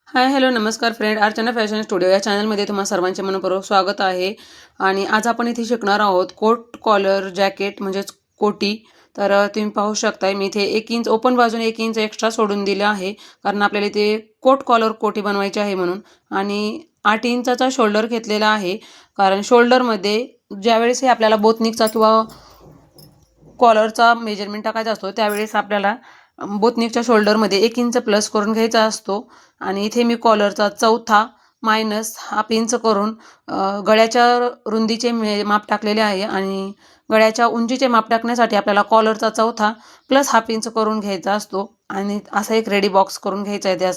Hi hello नमस्कार friend, Archana fashion studio या चॅनलमध्ये तुम्हा सर्वांचे मनपूर्वक स्वागत आहे. आणि आज आपण इथे शिकणार आहोत कोट कॉलर जॅकेट म्हणजेच कोटी. तर तुम्ही पाहू शकताय मी इथे 1 इंच ओपन बाजूने 1 इंच एक्स्ट्रा सोडून दिले आहे, कारण आपल्याला इथे कोट कॉलर कोटी बनवायची आहे म्हणून. आणि 8 इंचाचा शोल्डर घेतलेला आहे, कारण शोल्डरमध्ये ज्यावेळेस हे आपल्याला बोथनिकचा किंवा कॉलरचा मेजरमेंट टाकायचा असतो त्यावेळेस आपल्याला बोथनिकच्या शोल्डरमध्ये 1 इंच प्लस करून घ्यायचा असतो. आणि इथे मी कॉलरचा चौथा मायनस हाफ इंच करून गळ्याच्या रुंदीचे माप टाकलेले आहे. आणि गळ्याच्या उंचीचे माप टाकण्यासाठी आपल्याला कॉलरचा चौथा प्लस हाफ इंच करून घ्यायचा असतो. आणि असा एक रेडी बॉक्स करून घ्यायचा आहे त्या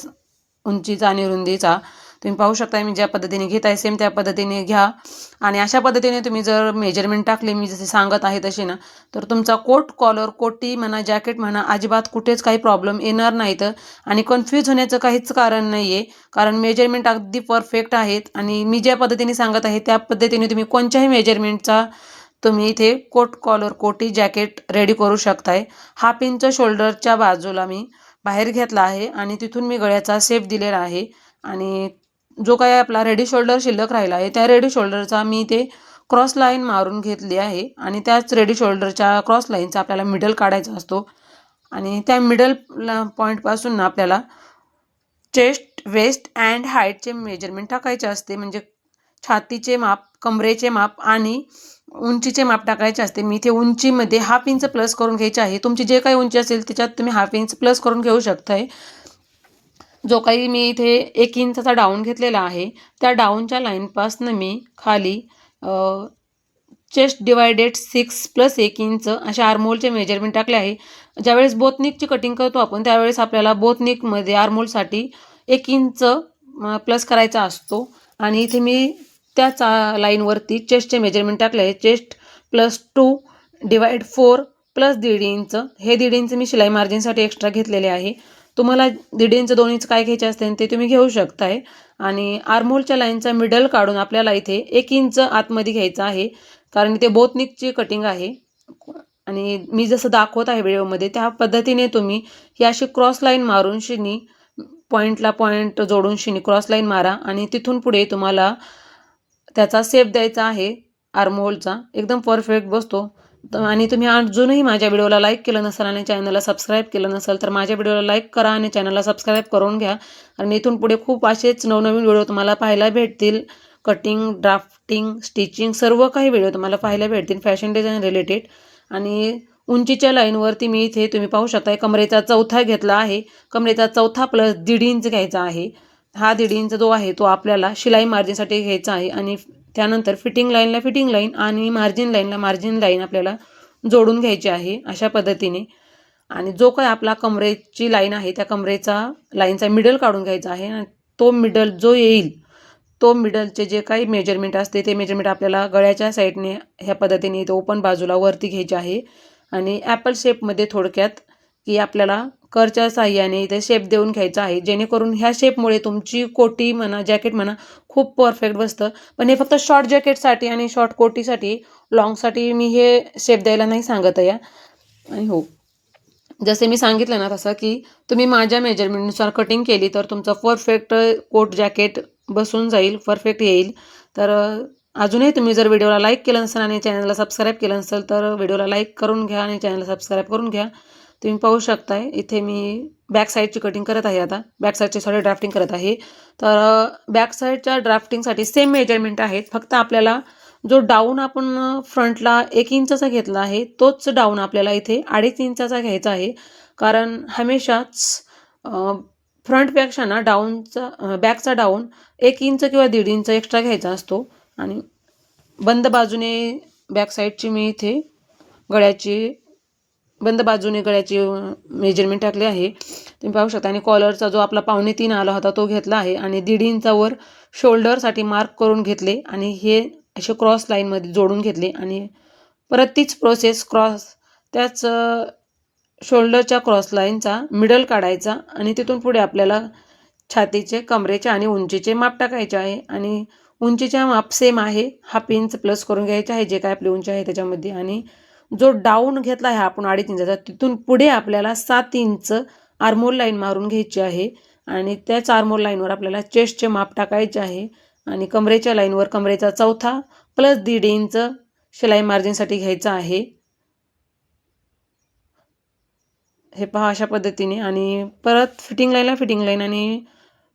उंचीचा आणि रुंदीचा. तुम्ही पाहू शकता मी ज्या पद्धतीने घेत आहे सेम त्या पद्धतीने घ्या. आणि अशा पद्धतीने तुम्ही जर मेजरमेंट टाकले मी जसे सांगत आहे तसे ना, तर तुमचा कोट कॉलर कोटी म्हणा जॅकेट म्हणा अजिबात कुठेच काही प्रॉब्लेम येणार नाहीत. आणि कन्फ्यूज होण्याचं काहीच कारण नाही आहे, कारण मेजरमेंट अगदी परफेक्ट आहेत. आणि मी ज्या पद्धतीने सांगत आहे त्या पद्धतीने तुम्ही कोणत्याही मेजरमेंटचा तुम्ही इथे कोट कॉलर कोटी जॅकेट रेडी करू शकताय. हाफ इंच शोल्डरच्या बाजूला मी बाहेर घेतला आहे आणि तिथून मी गळ्याचा शेप दिलेला आहे. आणि जो काही आपला रेडी शोल्डर शिल्लक राहिला आहे त्या रेडी शोल्डरचा मी ते क्रॉस लाईन मारून घेतली आहे. आणि त्याच रेडी शोल्डरच्या क्रॉस लाईनचा आपल्याला मिडल काढायचा असतो. आणि त्या मिडल पॉईंटपासून आपल्याला चेस्ट वेस्ट अँड हाईटचे मेजरमेंट टाकायचे असते, म्हणजे छातीचे माप, कमरेचे माप आणि उंचीचे माप टाकायचे असते. मी इथे उंचीमध्ये हाफ इंच प्लस करून घ्यायचे आहे. तुमची जे काही उंची असेल त्याच्यात तुम्ही हाफ इंच प्लस करून घेऊ शकताय. जो काही मी इथे 1 इंचचा डाऊन घेतलेला आहे त्या डाऊनच्या लाईनपासून मी खाली चेस्ट डिवायडेड 6 प्लस 1 इंच अशा आर्महोलचे मेजरमेंट टाकले आहे. ज्यावेळेस बोथनिकची कटिंग करतो आपण त्यावेळेस आपल्याला बोथनिकमध्ये आर्महोलसाठी 1 इंच प्लस करायचा असतो. आणि इथे मी त्याच लाईनवरती चेस्टचे मेजरमेंट टाकले आहे. चेस्ट +2 डिवाइड 4 प्लस 1.5 इंच, हे 1.5 इंच मी शिलाई मार्जिनसाठी एक्स्ट्रा घेतलेले आहे. तुम्हाला 1.5 इंच 2 इंच काय घ्यायचे असते ते तुम्ही घेऊ शकताय. आणि आर्महोलच्या लाईनचा मिडल काढून आपल्याला इथे 1 इंच आतमध्ये घ्यायचं आहे, कारण इथे बोथनिकची कटिंग आहे. आणि मी जसं दाखवत आहे व्हिडिओमध्ये त्या पद्धतीने तुम्ही ही अशी क्रॉस लाईन मारून शिनी पॉईंटला पॉईंट जोडून शिनी क्रॉस लाईन मारा. आणि तिथून पुढे तुम्हाला त्याचा शेप द्यायचा आहे आर्महोलचा, एकदम परफेक्ट बसतो. आणि तुम्ही अजूनही माझ्या व्हिडिओला लाईक केलं नसेल आणि चॅनलला सबस्क्राईब केलं नसेल तर माझ्या व्हिडिओला लाईक करा आणि चॅनलला सबस्क्राईब करून घ्या. आणि इथून पुढे खूप असेच नवनवीन व्हिडिओ तुम्हाला पाहायला भेटतील. कटिंग, ड्राफ्टिंग, स्टिचिंग सर्व काही व्हिडिओ तुम्हाला पाहायला भेटतील फॅशन डिझाईन रिलेटेड. आणि उंचीच्या लाईनवरती मी इथे तुम्ही पाहू शकता कमरेचा चौथा घेतला आहे. कमरेचा चौथा प्लस 1.5 इंच घ्यायचा आहे. हा 1.5 इंच जो आहे तो आपल्याला शिलाई मार्जिनसाठी घ्यायचा आहे. आणि त्यानंतर फिटिंग लाईनला फिटिंग लाईन आणि मार्जिन लाईनला मार्जिन लाईन आपल्याला जोडून घ्यायची आहे अशा पद्धतीने. आणि जो काही आपला कमरेची लाईन आहे त्या कमरेचा लाईनचा मिडल काढून घ्यायचा आहे. आणि तो मिडल जो येईल तो मिडलचे जे काही मेजरमेंट असते ते मेजरमेंट आपल्याला गळ्याच्या साईडने ह्या पद्धतीने इथे ओपन बाजूला वरती घ्यायचे आहे. आणि ॲपल शेपमध्ये थोडक्यात की आपल्याला करच्या साह्याने इथे शेप देऊन घ्यायचा आहे, जेणेकरून ह्या शेपमुळे तुमची कोटी म्हणा जॅकेट म्हणा खूप परफेक्ट बसतं. पण हे फक्त शॉर्ट जॅकेटसाठी आणि शॉर्ट कोटीसाठी, लॉंगसाठी मी हे शेप द्यायला नाही सांगत आहे. आणि हो, जसे मी सांगितलं ना तसं की तुम्ही माझ्या मेजरमेंटनुसार कटिंग केली तर तुमचं परफेक्ट कोट जॅकेट बसून जाईल, परफेक्ट येईल. तर अजूनही तुम्ही जर व्हिडिओला लाईक केलं नसेल आणि चॅनलला सबस्क्राईब केलं नसेल तर व्हिडिओला लाईक करून घ्या आणि चॅनलला सबस्क्राईब करून घ्या. तुम्ही पाहू शकताय इथे मी बॅक साईडची कटिंग करत आहे. आता बॅक साईडची ड्राफ्टिंग करत आहे. तर बॅक साईडच्या ड्राफ्टिंगसाठी सेम मेजरमेंट आहेत, फक्त आपल्याला जो डाऊन आपण फ्रंटला 1 इंचचा घेतला आहे तोच डाऊन आपल्याला इथे 2.5 इंचाचा घ्यायचा आहे. कारण हमेशाच फ्रंटपेक्षा ना डाऊनचा बॅकचा डाऊन 1 इंच किंवा 1.5 इंच एक्स्ट्रा घ्यायचा असतो. आणि बंद बाजूने बॅक साईडची मी इथे बंद बाजूने गळ्याची मेजरमेंट टाकले आहे, तुम्ही पाहू शकता. आणि कॉलरचा जो आपला 2.5 आला होता तो घेतला आहे. आणि 1.5 इंचावर शोल्डरसाठी मार्क करून घेतले आणि हे असे क्रॉस लाईनमध्ये जोडून घेतले. आणि परत तीच प्रोसेस त्याच शोल्डरच्या क्रॉस लाईनचा मिडल काढायचा. आणि तिथून पुढे आपल्याला छातीचे, कमरेचे आणि उंचीचे माप टाकायचे आहे. आणि उंचीच्या माप सेम आहे, हाफ इंच प्लस करून घ्यायचे आहे जे काय आपली उंची आहे त्याच्यामध्ये. आणि जो डाऊन घेतला आहे आपण 2.5 इंचाचा तिथून पुढे आपल्याला 7 इंच आर्महोल लाईन मारून घ्यायची आहे. आणि त्याच आर्मोल लाईनवर आपल्याला चेस्टचे माप टाकायचे आहे आणि कमरेच्या लाईनवर कमरेचा 4था प्लस 1.5 इंच शिलाई मार्जिनसाठी घ्यायचा आहे. हे पहा अशा पद्धतीने. आणि परत फिटिंग लाईन आणि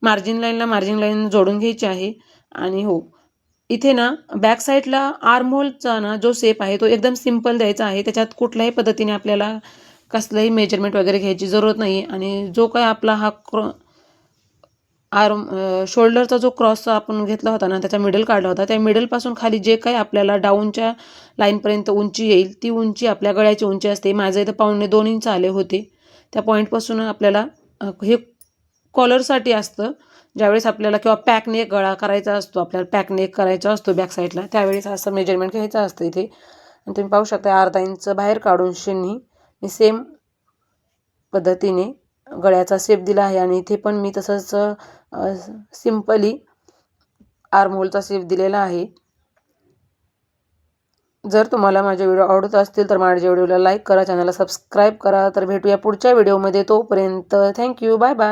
मार्जिन लाईन जोडून घ्यायची आहे. आणि हो, इथे ना बॅक साईडला आर्महोलचा ना जो शेप आहे तो एकदम सिंपल द्यायचा आहे. त्याच्यात कुठल्याही पद्धतीने आपल्याला कसलंही मेजरमेंट वगैरे घ्यायची जरूरत नाही. आणि जो काय आपला हा शोल्डरचा जो क्रॉस आपण घेतला होता ना, त्याचा मिडल काढला होता, त्या मिडलपासून खाली जे काही आपल्याला डाऊनच्या लाईनपर्यंत उंची येईल ती उंची आपल्या गळ्याची उंची असते. माझं इथं 1.25 इंच आले होते. त्या पॉईंटपासून आपल्याला हे कॉलरसाठी असतं. ज्यावेळेस आपल्याला किंवा पॅक नेक गळा करायचा असतो, आपल्याला पॅक नेक करायचा असतो बॅक साईडला, त्यावेळेस असं मेजरमेंट घ्यायचं असतं इथे. आणि तुम्ही पाहू शकता अर्धा इंच बाहेर काढून शिन्नी मी सेम पद्धतीने गळ्याचा शेप दिला आहे. आणि इथे पण मी तसंच सिंपली आर्महोलचा शेप दिलेला आहे. जर तुम्हाला माझे व्हिडिओ आवडत असतील तर माझ्या व्हिडिओला लाईक करा, चॅनलला सबस्क्राईब करा. तर भेटूया पुढच्या व्हिडिओमध्ये. तोपर्यंत थँक्यू, बाय बाय.